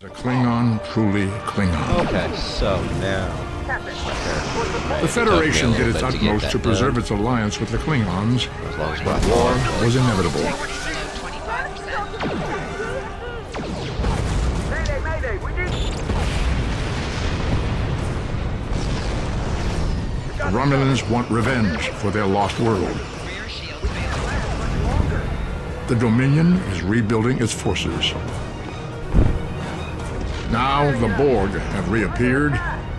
The Klingon truly Klingon. Okay, so now... The Federation did its utmost to preserve its alliance with the Klingons, As long as but war was inevitable. The Romulans want revenge for their lost world. The Dominion is rebuilding its forces. Now the Borg have reappeared,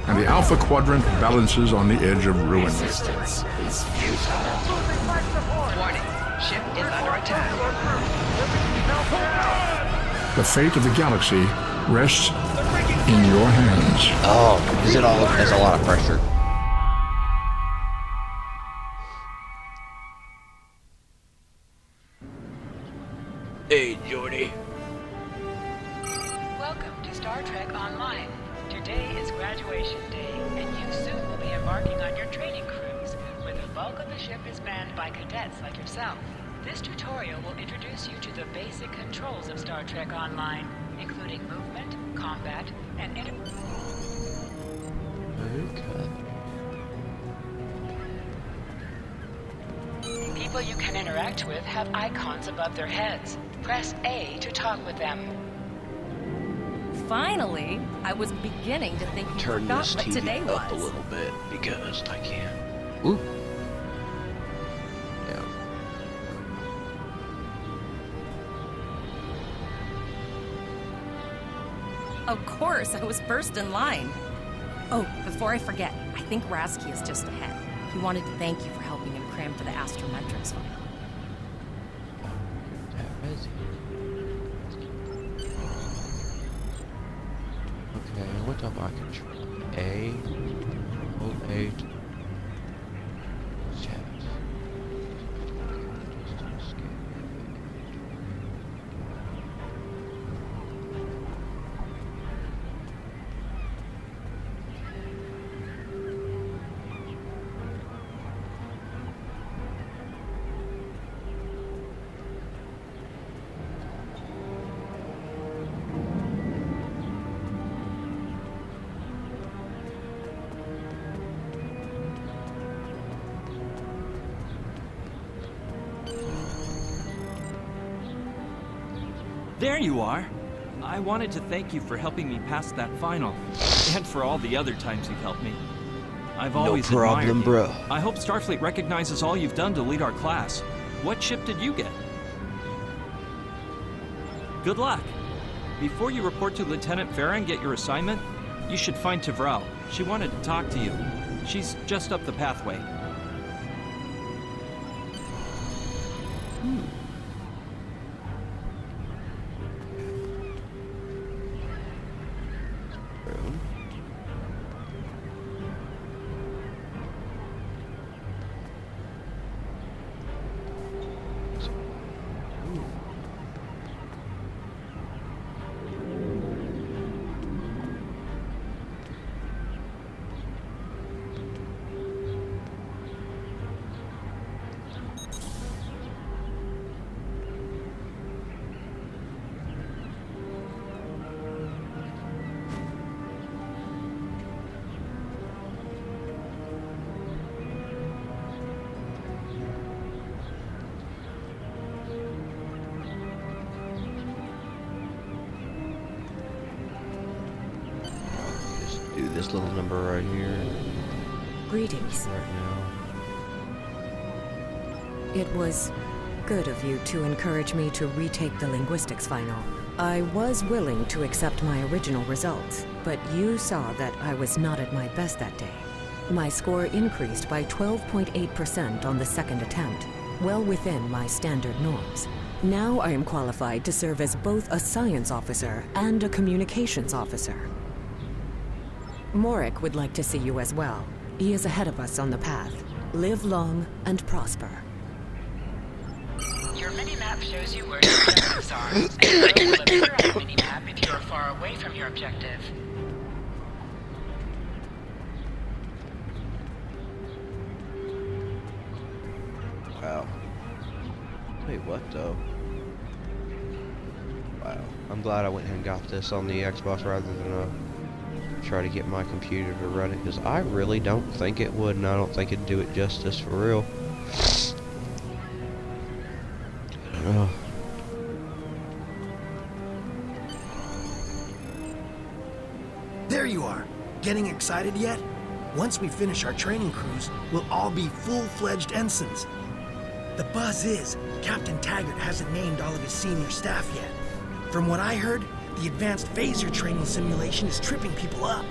and the Alpha Quadrant balances on the edge of ruin. Resistance is futile. Warning. Ship is under attack. The fate of the galaxy rests in your hands. Oh, is it all? There's a lot of pressure. Hey, Jordy. Welcome to Star Trek Online. Today is graduation day, and you soon will be embarking on your training cruise, where the bulk of the ship is manned by cadets like yourself. This tutorial will introduce you to the basic controls of Star Trek Online, including movement, combat, and Okay. People you can interact with have icons above their heads. Press A to talk with them. Finally, I was beginning to think you Turn forgot this what TV today up a was. little bit because I can't. Ooh. Yeah. Of course, I was first in line. Oh, before I forget, I think Rasky is just ahead. He wanted to thank you for helping him cram for the astrometrics final. Where is he? Okay, what do I control? A. Hold A. Chat. There you are. I wanted to thank you for helping me pass that final, and for all the other times you've helped me. I've always admired problem, you. bro. I hope Starfleet recognizes all you've done to lead our class. What ship did you get? Good luck. Before you report to Lieutenant Farah and get your assignment, you should find Tavral. She wanted to talk to you. She's just up the pathway. Room. Just do this little number right here, Greetings. right now. It was good of you to encourage me to retake the linguistics final. I was willing to accept my original results, but you saw that I was not at my best that day. My score increased by 12.8% on the second attempt, well within my standard norms. Now I am qualified to serve as both a science officer and a communications officer. Morik would like to see you as well. He is ahead of us on the path. Live long and prosper. Your mini-map shows you where your objectives are, and so will appear on the mini-map if you are far away from your objective. Wow. Wait, what though? Wow. I'm I'm glad I went ahead and got this on the Xbox rather than try to get my computer to run it, because I really don't think it would, and I don't think it'd do it justice for real. Ugh. There you are. Getting excited yet? Once we finish our training cruise, we'll all be full-fledged ensigns. The buzz is, Captain Taggart hasn't named all of his senior staff yet. From what I heard, the advanced phaser training simulation is tripping people up.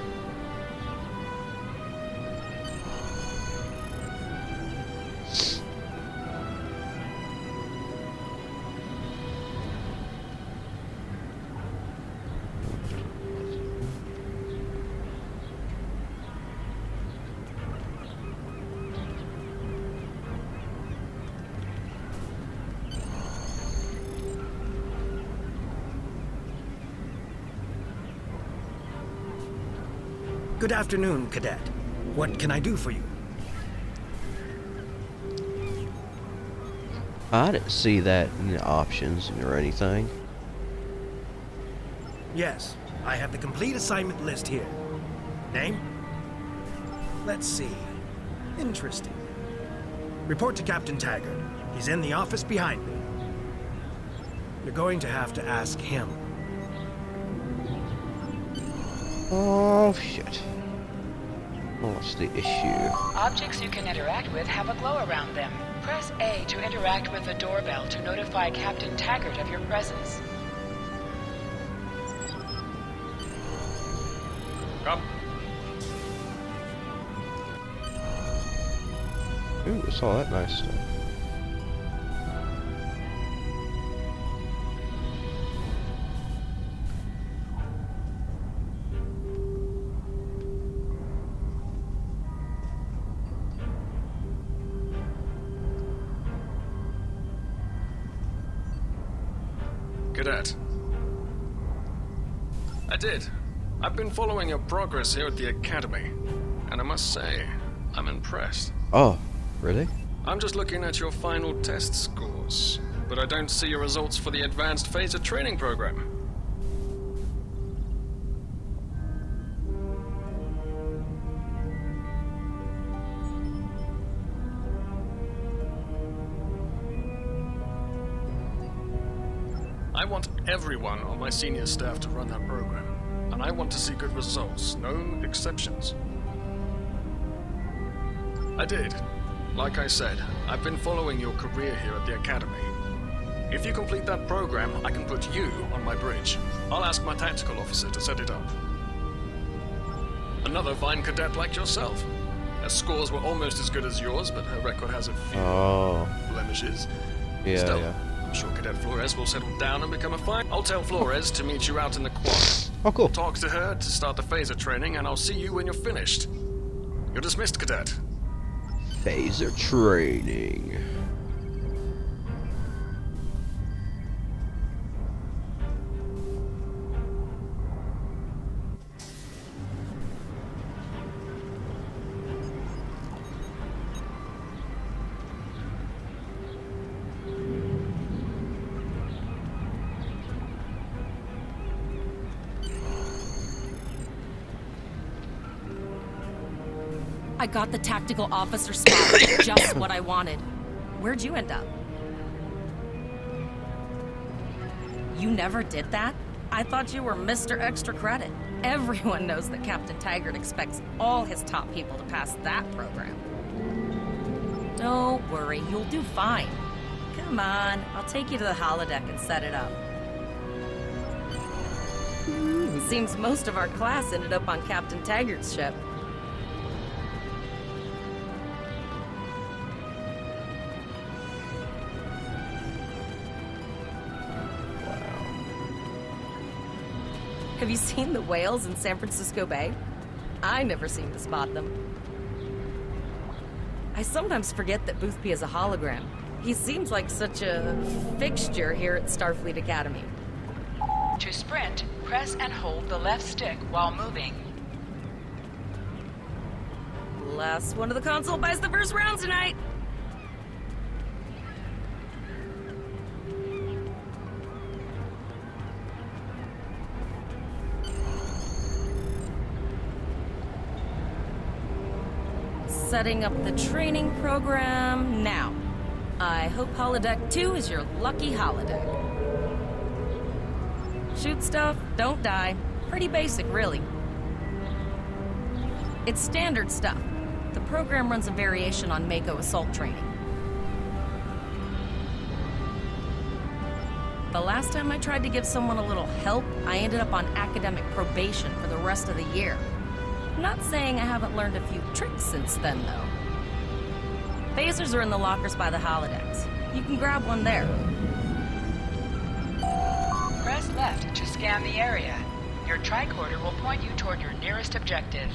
Good afternoon, Cadet. What can I do for you? I didn't see that in the options or anything. Yes, I have the complete assignment list here. Name? Let's see. Interesting. Report to Captain Taggart. He's in the office behind me. You're going to have to ask him. Oh, shit. What's the issue? Objects you can interact with have a glow around them. Press A to interact with the doorbell to notify Captain Taggart of your presence. Come. Ooh, it's all that nice stuff. Cadet. I did. I've been following your progress here at the Academy, and I must say, I'm impressed. Oh, really? I'm just looking at your final test scores, but I don't see your results for the Advanced Phaser Training Program. I want everyone on my senior staff to run that program, and I want to see good results, no exceptions. I did. Like I said, I've been following your career here at the Academy. If you complete that program, I can put you on my bridge. I'll ask my tactical officer to set it up. Another fine cadet like yourself. Her scores were almost as good as yours, but her record has a few blemishes. Yeah, Still, yeah. I'm sure Cadet Flores will settle down and become a fine. I'll tell Flores to meet you out in the quad. Oh, cool. Talk to her to start the phaser training, and I'll see you when you're finished. You're dismissed, Cadet. Phaser training. I got the tactical officer spot, just what I wanted. Where'd you end up? You never did that? I thought you were Mr. Extra Credit. Everyone knows that Captain Taggart expects all his top people to pass that program. Don't worry, you'll do fine. Come on, I'll take you to the holodeck and set it up. Seems most of our class ended up on Captain Taggart's ship. Have you seen the whales in San Francisco Bay? I never seem to spot them. I sometimes forget that Boothby is a hologram. He seems like such a fixture here at Starfleet Academy. To sprint, press and hold the left stick while moving. Last one of the console buys the first round tonight. Setting up the training program now. I hope holodeck 2 is your lucky holodeck. Shoot stuff, don't die. Pretty basic, really. It's standard stuff. The program runs a variation on Mako assault training. The last time I tried to give someone a little help, I ended up on academic probation for the rest of the year. Not saying I haven't learned a few tricks since then, though. Phasers are in the lockers by the holodecks. You can grab one there. Press left to scan the area. Your tricorder will point you toward your nearest objective.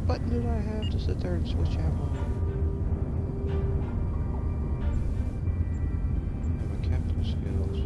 Button did I have to sit there and switch out on? My captain skills.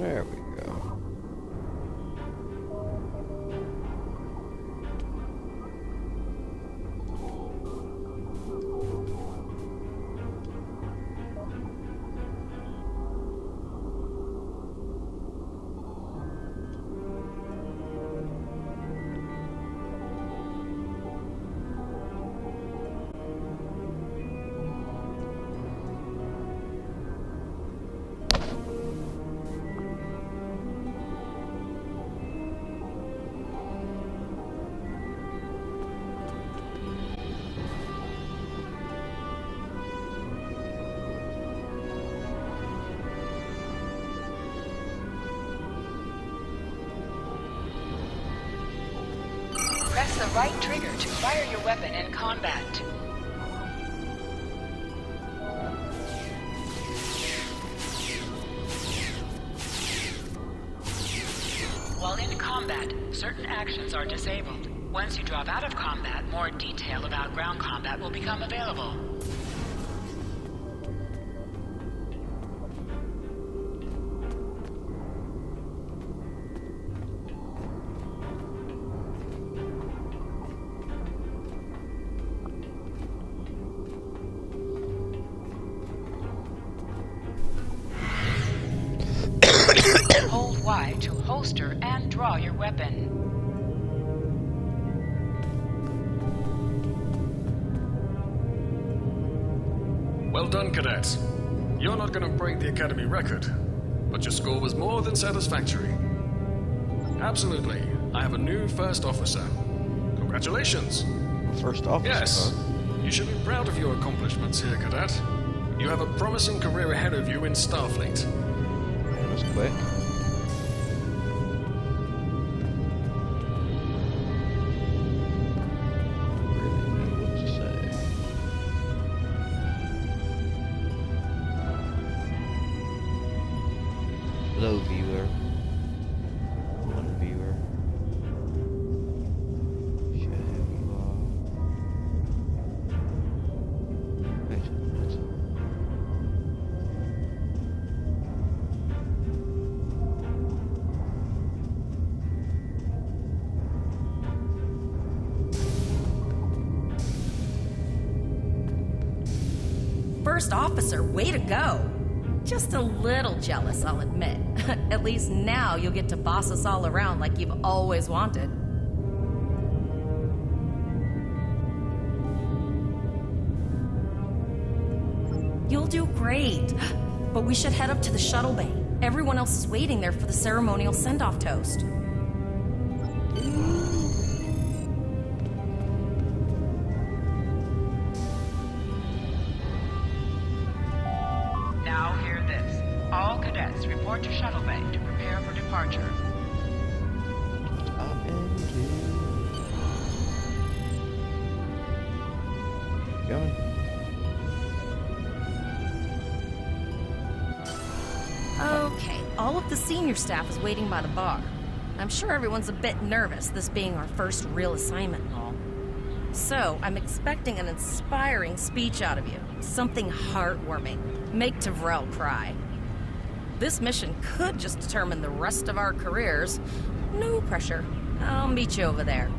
There we go. Press the right trigger to fire your weapon in combat. While in combat, certain actions are disabled. Once you drop out of combat, more detail about ground combat will become available. Hold Y to holster and draw your weapon. Well done, cadets. You're not going to break the Academy record, but your score was more than satisfactory. Absolutely. I have a new first officer. Congratulations. First officer, Yes. huh? You should be proud of your accomplishments here, cadet. You have a promising career ahead of you in Starfleet. That was quick. Really knew what to say. Hello, viewer. One viewer. Share you are. Wait a minute. First officer, way to go. Just a little jealous, I'll admit. At least now you'll get to boss us all around like you've always wanted. You'll do great. But we should head up to the shuttle bay. Everyone else is waiting there for the ceremonial send-off toast. Now hear this. All cadets report to shuttle bay to prepare for departure. Coming. Okay, all of the senior staff is waiting by the bar. I'm sure everyone's a bit nervous, this being our first real assignment and all. So, I'm expecting an inspiring speech out of you. Something heartwarming. Make Tavrel cry. This mission could just determine the rest of our careers. No pressure. I'll meet you over there.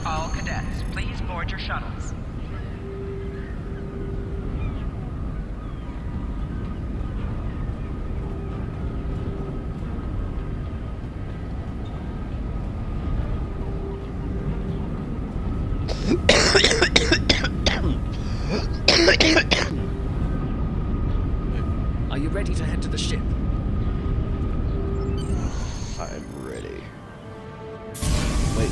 All cadets, please board your shuttles. Are you ready to head to the ship? I'm ready. Wait.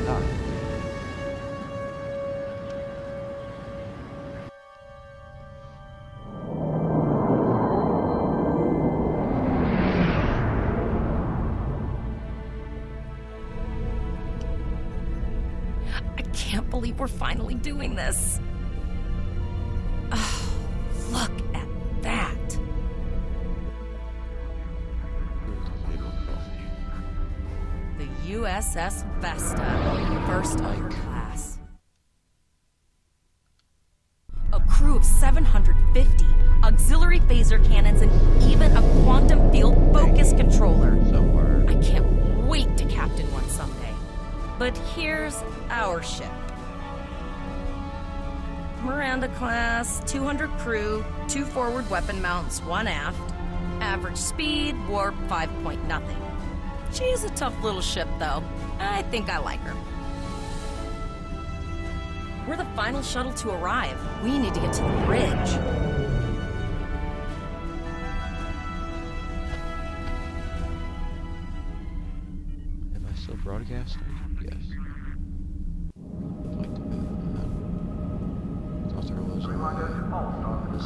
Ah. I can't believe we're finally doing this. Oh, look at that. The USS Vesta, first of her class. A crew of 750, auxiliary phaser cannons, and even a quantum field focus controller. Somewhere. I can't wait to captain one someday. But here's our ship. Miranda class, 200 crew, 2 forward weapon mounts, 1 aft. Average speed, warp 5.0. She's a tough little ship, though. I think I like her. We're the final shuttle to arrive. We need to get to the bridge. Am I still broadcasting? Yes. Like thought there was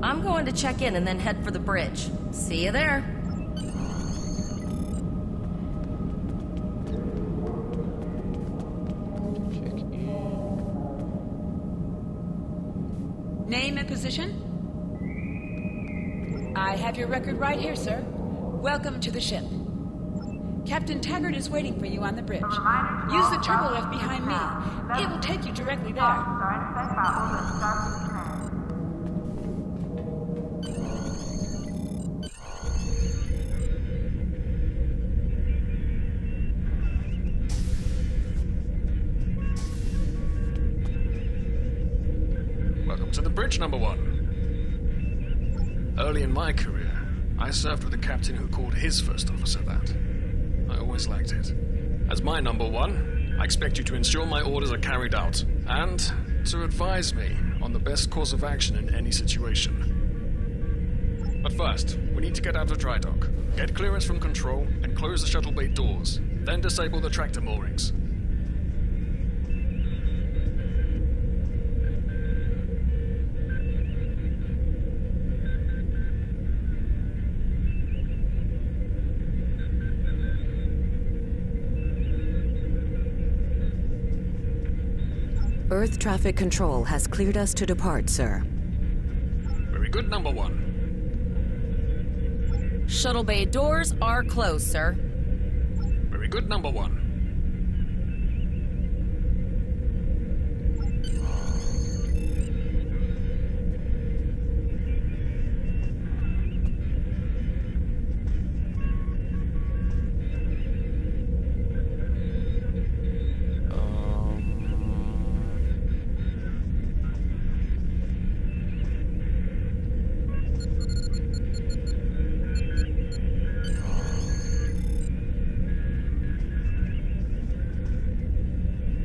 I'm going to check in and then head for the bridge. See you there. check in. Name and position? I have your record right here, sir. Welcome to the ship. Captain Taggart is waiting for you on the bridge. Use the turbo lift behind me. It will take you directly there. Welcome to the bridge, number 1. Early in my career, I served with a captain who called his first officer that. I always liked it. As my number 1, I expect you to ensure my orders are carried out, and to advise me on the best course of action in any situation. But first, we need to get out of dry dock, get clearance from control, and close the shuttle bay doors, then disable the tractor moorings. Earth traffic control has cleared us to depart, sir. Very good, number 1. Shuttle bay doors are closed, sir. Very good, number 1.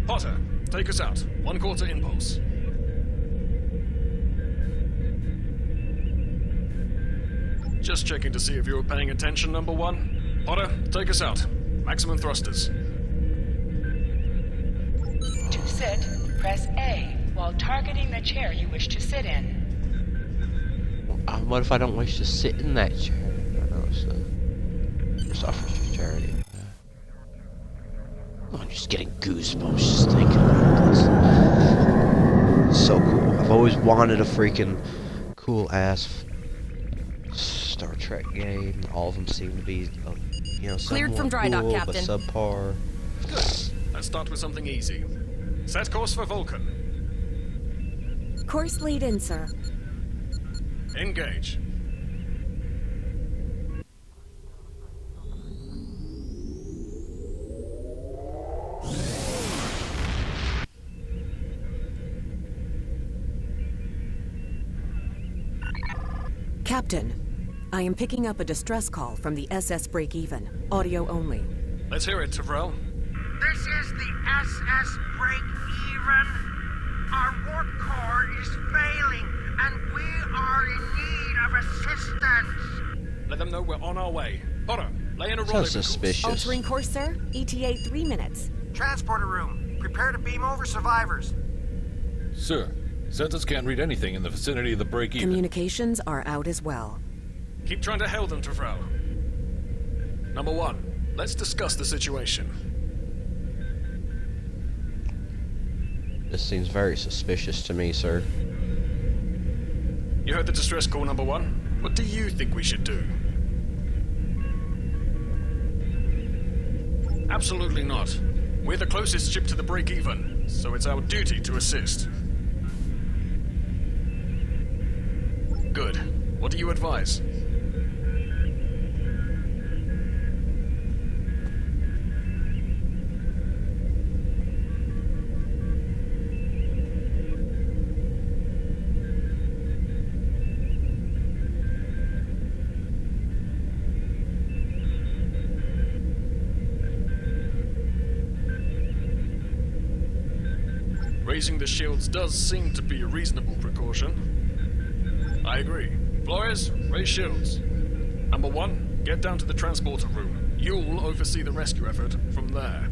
Potter, take us out. 1/4 impulse. Just checking to see if you were paying attention, number 1. Potter, take us out. Maximum thrusters. To sit, press A while targeting the chair you wish to sit in. What if I don't wish to sit in that chair? I know it's suffrage charity. I'm just getting goosebumps just thinking about this. It's so cool. I've always wanted a freaking cool ass Star Trek game. All of them seem to be, Cleared from dry dock, cool, Captain. but subpar. Good. Let's start with something easy. Set course for Vulcan. Course lead in, sir. Engage. Captain, I am picking up a distress call from the SS Breakeven. Audio only. Let's hear it, Tyrell. This is the SS Break-Even. Our warp core is failing, and we are in need of assistance. Let them know we're on our way. Potter, lay in a Sounds rendezvous course. suspicious. Altering course, sir. ETA 3 minutes. Transporter room. Prepare to beam over survivors. Sir, Xanthus can't read anything in the vicinity of the break-even. Communications are out as well. Keep trying to hail them, Tafrel. Number 1, let's discuss the situation. This seems very suspicious to me, sir. You heard the distress call, Number 1. What do you think we should do? Absolutely not. We're the closest ship to the break-even, so it's our duty to assist. Good. What do you advise? Raising the shields does seem to be a reasonable precaution. I agree. Flores, raise shields. Number 1, get down to the transporter room. You'll oversee the rescue effort from there.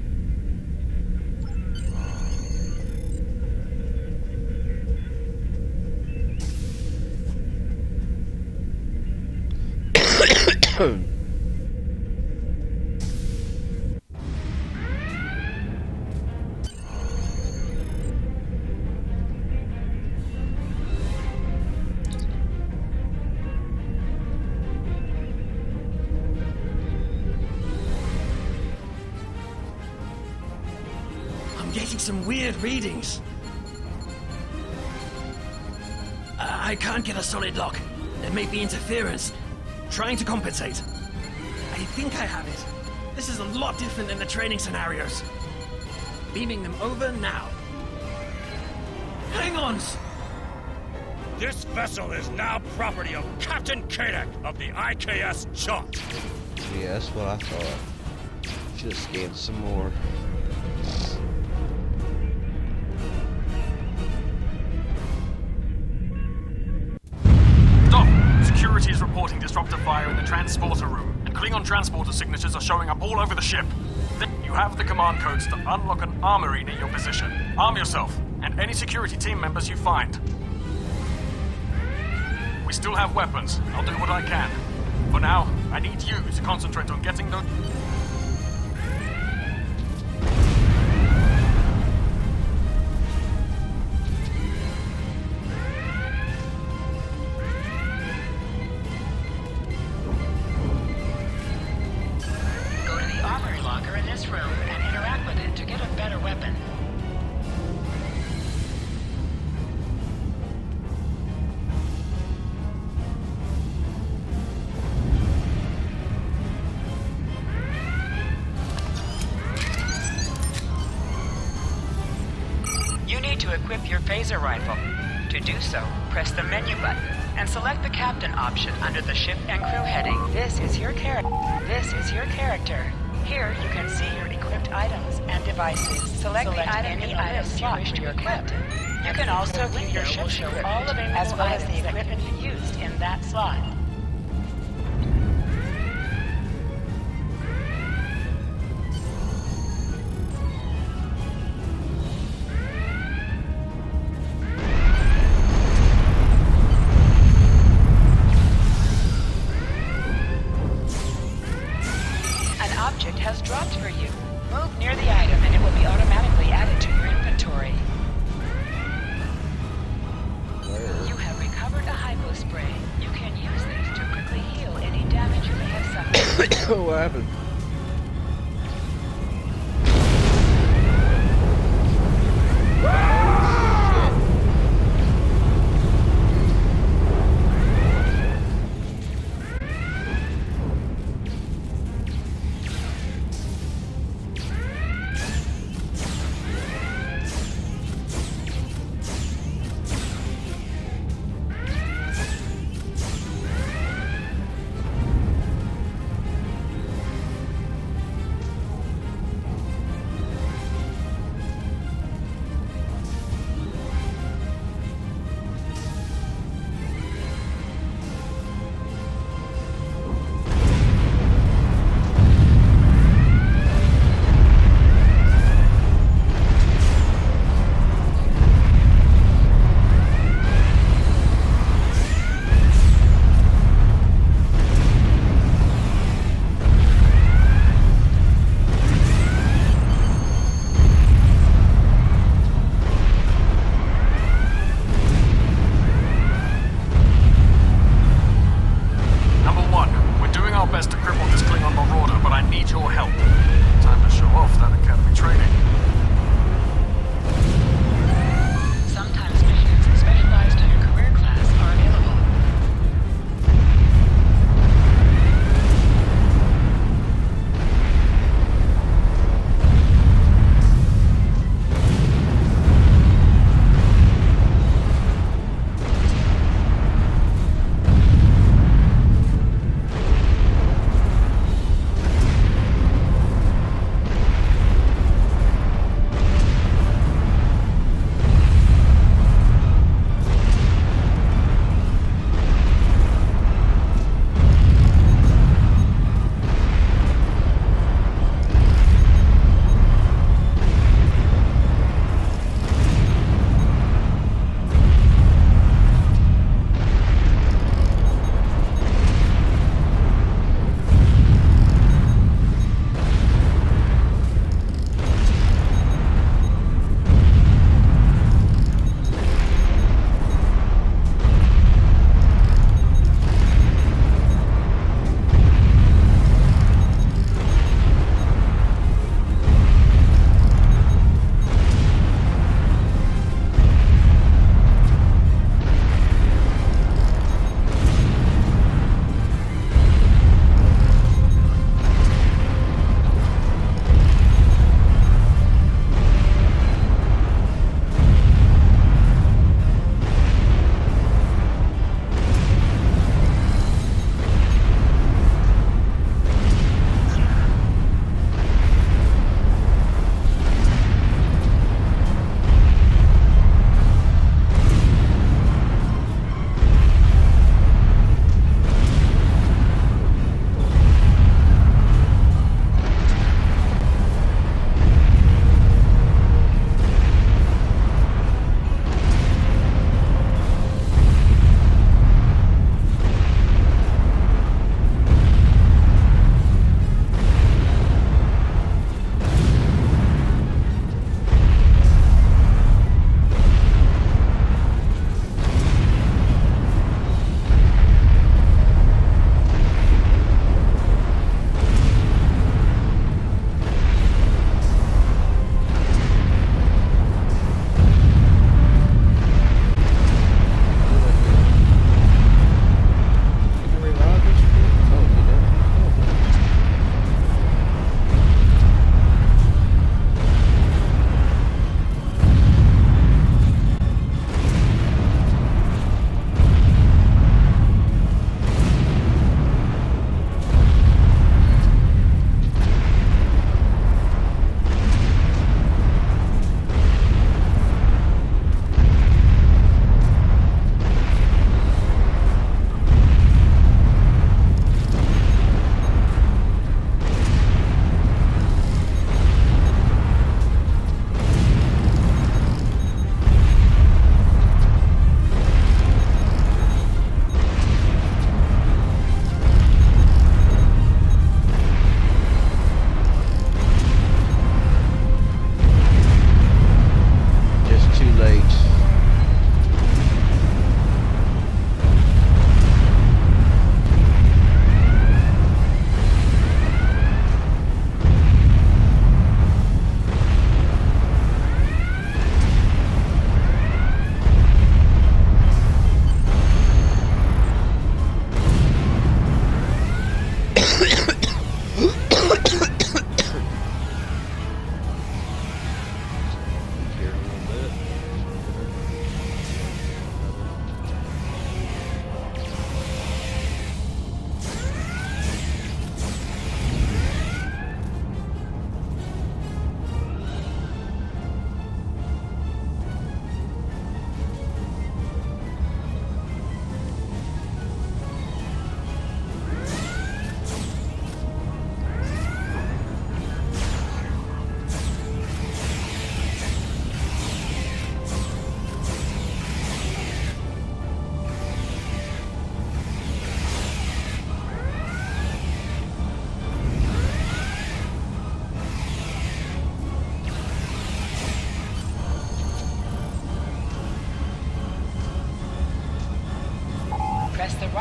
Getting some weird readings. I can't get a solid lock. There may be interference. Trying to compensate. I think I have it. This is a lot different than the training scenarios. Beaming them over now. Hang on! This vessel is now property of Captain Kadek of the IKS Jaunt. Yeah, that's what I thought. Should have scanned some more. Security is reporting disruptor fire in the transporter room, and Klingon transporter signatures are showing up all over the ship. Then you have the command codes to unlock an armory near your position. Arm yourself, and any security team members you find. We still have weapons. I'll do what I can. For now, I need you to concentrate on getting those... To equip your phaser rifle. To do so, press the menu button and select the captain option under the ship and crew heading. This is your character. Here you can see your equipped items and devices. Select any items you wish to equip. You can also view your ship's equipment as well as the equipment used in that slot. Has dropped for you. Move near the item and it will be automatically added to your inventory. You have recovered a hypo spray. You can use this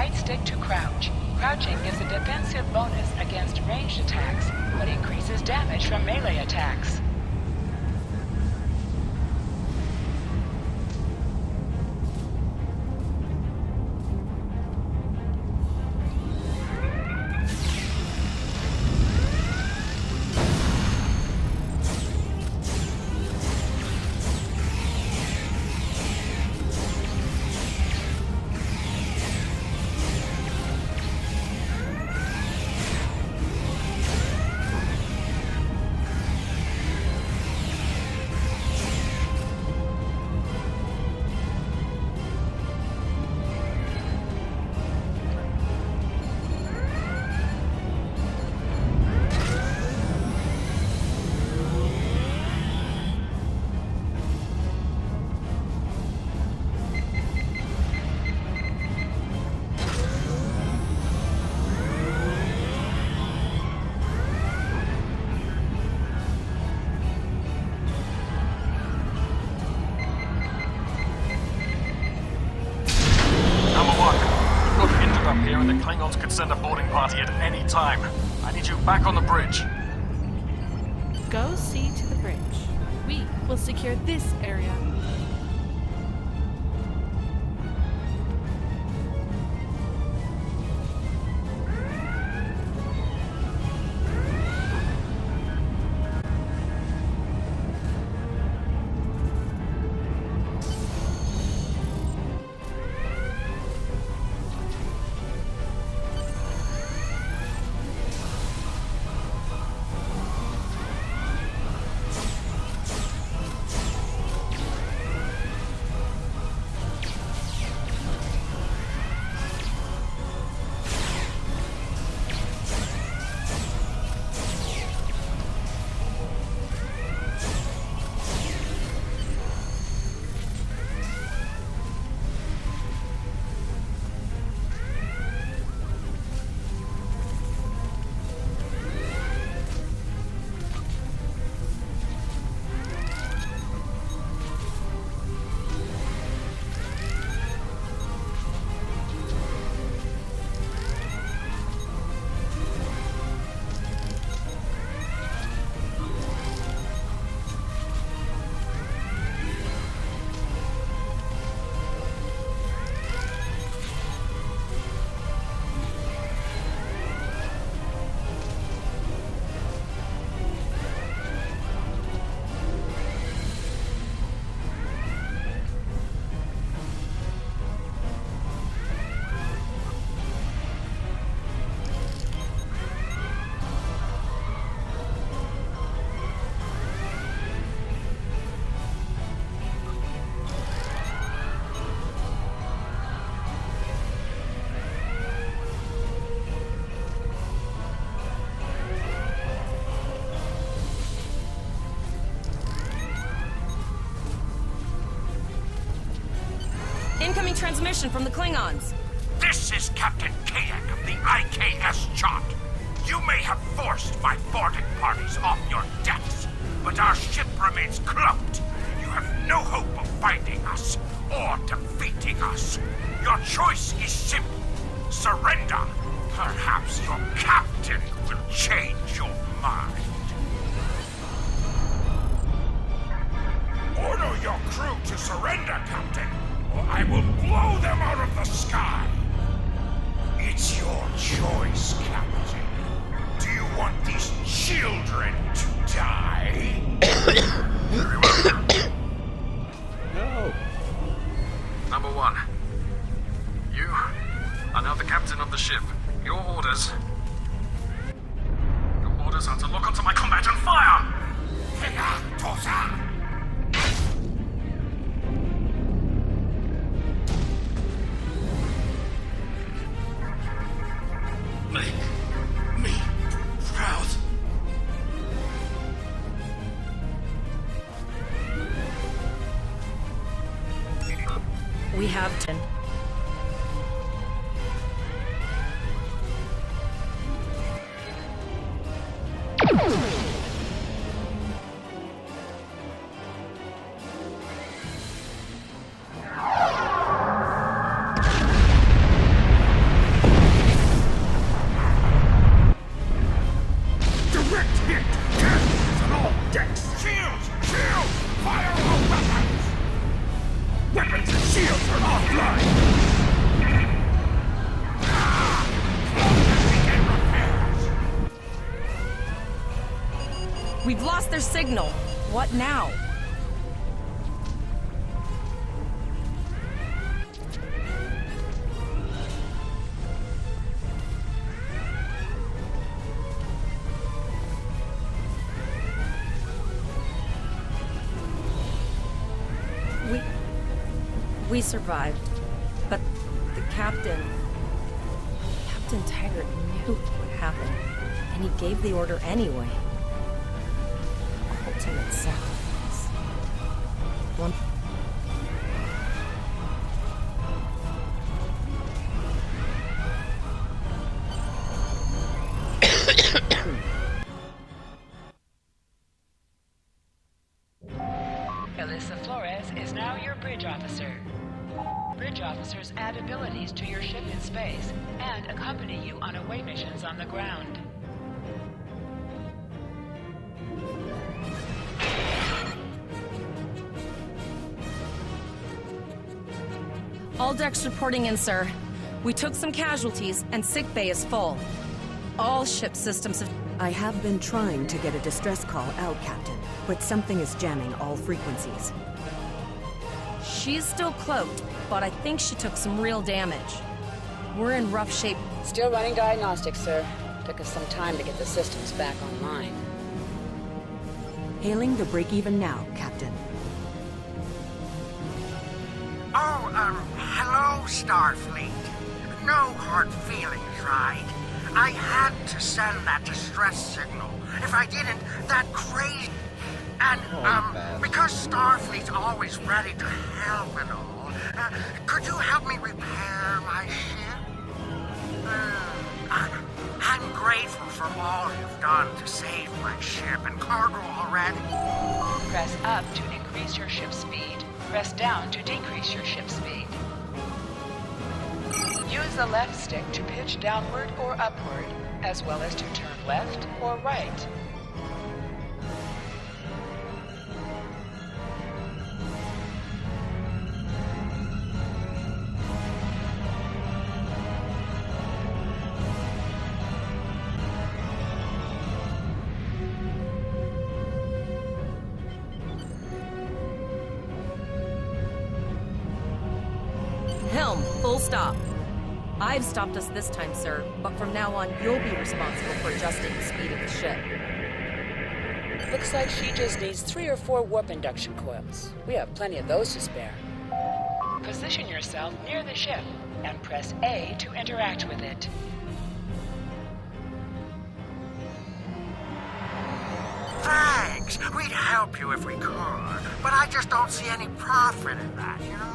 right stick to crouch. Crouching gives a defensive bonus against ranged attacks, but increases damage from melee attacks. The Klingons could send a boarding party at any time. I need you back on the bridge. Go see to the bridge. We will secure this area. Incoming transmission from the Klingons. This is Captain Kayak of the IKS Chart. You may have forced my boarding parties off your decks, but our ship remains cloaked. You have no hope of finding us or defeating us. Your choice is simple. Surrender. Perhaps your captain will change your mind. Order your crew to surrender, Captain, or I will blow them out of the sky. It's your choice, Captain. Do you want these children to die? Very well. No. Number one. You are now the captain of the ship. Your orders. Your orders are to lock onto my combat and fire! Make me proud. We have 10. their signal. What now? We survived, but the Captain Taggart knew what would happen, and he gave the order anyway. Ultimate sacrifice. One. Alyssa Flores is now your bridge officer. Bridge officers add abilities to your ship in space and accompany you on away missions on the ground. All decks reporting in, sir. We took some casualties, and sickbay is full. All ship systems have... I have been trying to get a distress call out, Captain, but something is jamming all frequencies. She's still cloaked, but I think she took some real damage. We're in rough shape. Still running diagnostics, sir. Took us some time to get the systems back online. Hailing the break-even now, Captain. Oh, hello, Starfleet. No hard feelings, right? I had to send that distress signal. If I didn't, that crazy... And, because Starfleet's always ready to help and all, could you help me repair my ship? I'm grateful for all you've done to save my ship and cargo already. Press up to increase your ship speed. Press down to decrease your ship speed. Use the left stick to pitch downward or upward, as well as to turn left or right. Helm, full stop. I've stopped us this time, sir, but from now on, you'll be responsible for adjusting the speed of the ship. Looks like she just needs 3 or 4 warp induction coils. We have plenty of those to spare. Position yourself near the ship and press A to interact with it. Thanks. We'd help you if we could, but I just don't see any profit in that, you know?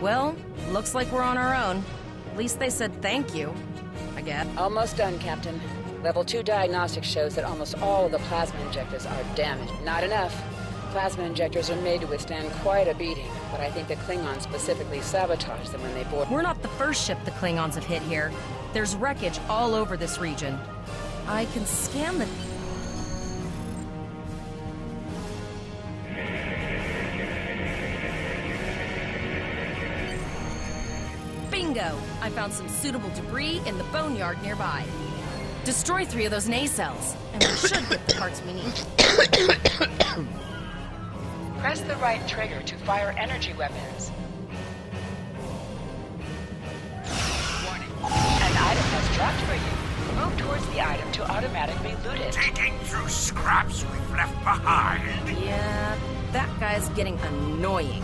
Well, looks like we're on our own. At least they said thank you, I guess. Almost done, Captain. Level 2 diagnostics shows that almost all of the plasma injectors are damaged. Not enough. Plasma injectors are made to withstand quite a beating, but I think the Klingons specifically sabotaged them when they boarded. We're not the first ship the Klingons have hit here. There's wreckage all over this region. I can scan the... Bingo! I found some suitable debris in the boneyard nearby. Destroy 3 of those nacelles, and we should get the parts we need. Press the right trigger to fire energy weapons. Warning. An item has dropped for you. Move towards the item to automatically loot it. Digging through scraps we've left behind. Yeah, that guy's getting annoying.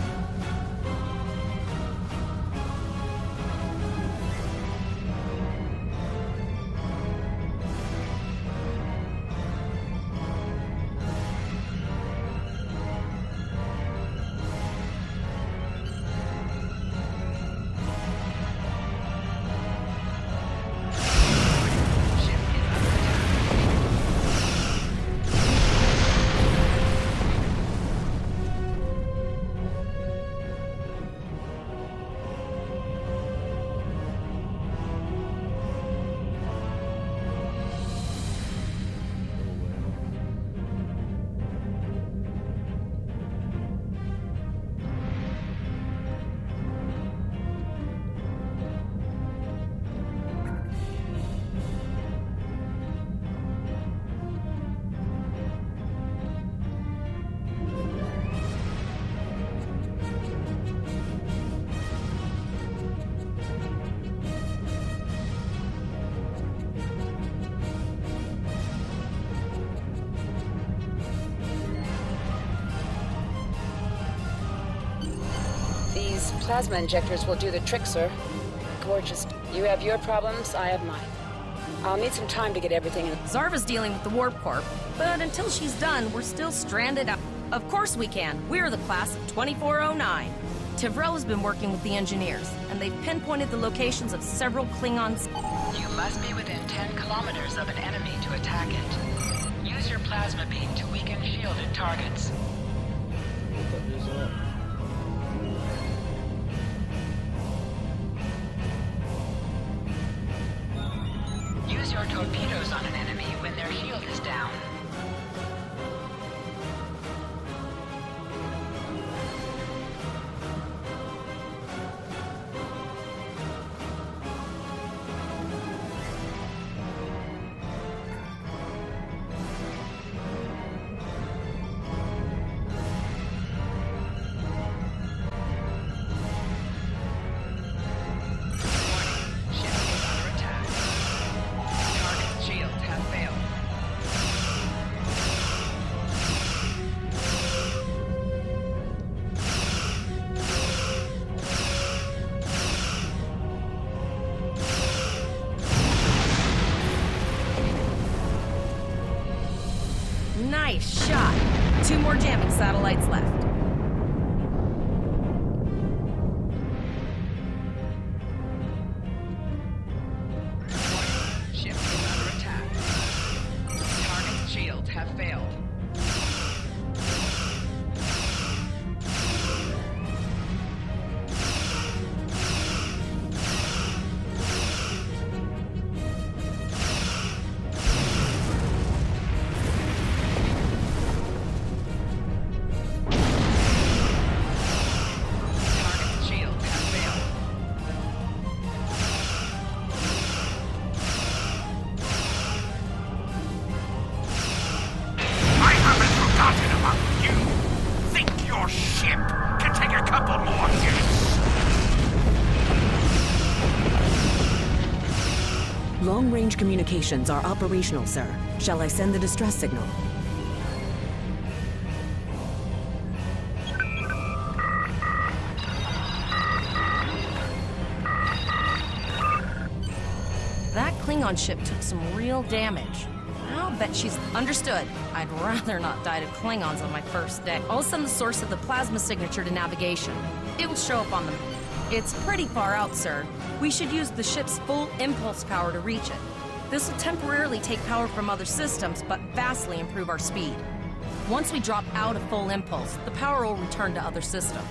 These plasma injectors will do the trick, sir. Gorgeous. You have your problems, I have mine. I'll need some time to get everything in. Zarva's dealing with the Warp Corp, but until she's done, we're still stranded out. Of course we can. We're the class of 2409. Tivrel has been working with the engineers, and they've pinpointed the locations of several Klingons. You must be within 10 kilometers of an enemy to attack it. Use your plasma beam to weaken shielded targets. Use your torpedoes on an enemy when their shield is down. Nice shot. 2 more jamming satellites left. Ship is under attack. Target's shields have failed. Long-range communications are operational, sir. Shall I send the distress signal? That Klingon ship took some real damage. I'll bet she's understood. I'd rather not die to Klingons on my first day. I'll send the source of the plasma signature to navigation. It will show up on them. It's pretty far out, sir. We should use the ship's full impulse power to reach it. This will temporarily take power from other systems, but vastly improve our speed. Once we drop out of full impulse, the power will return to other systems.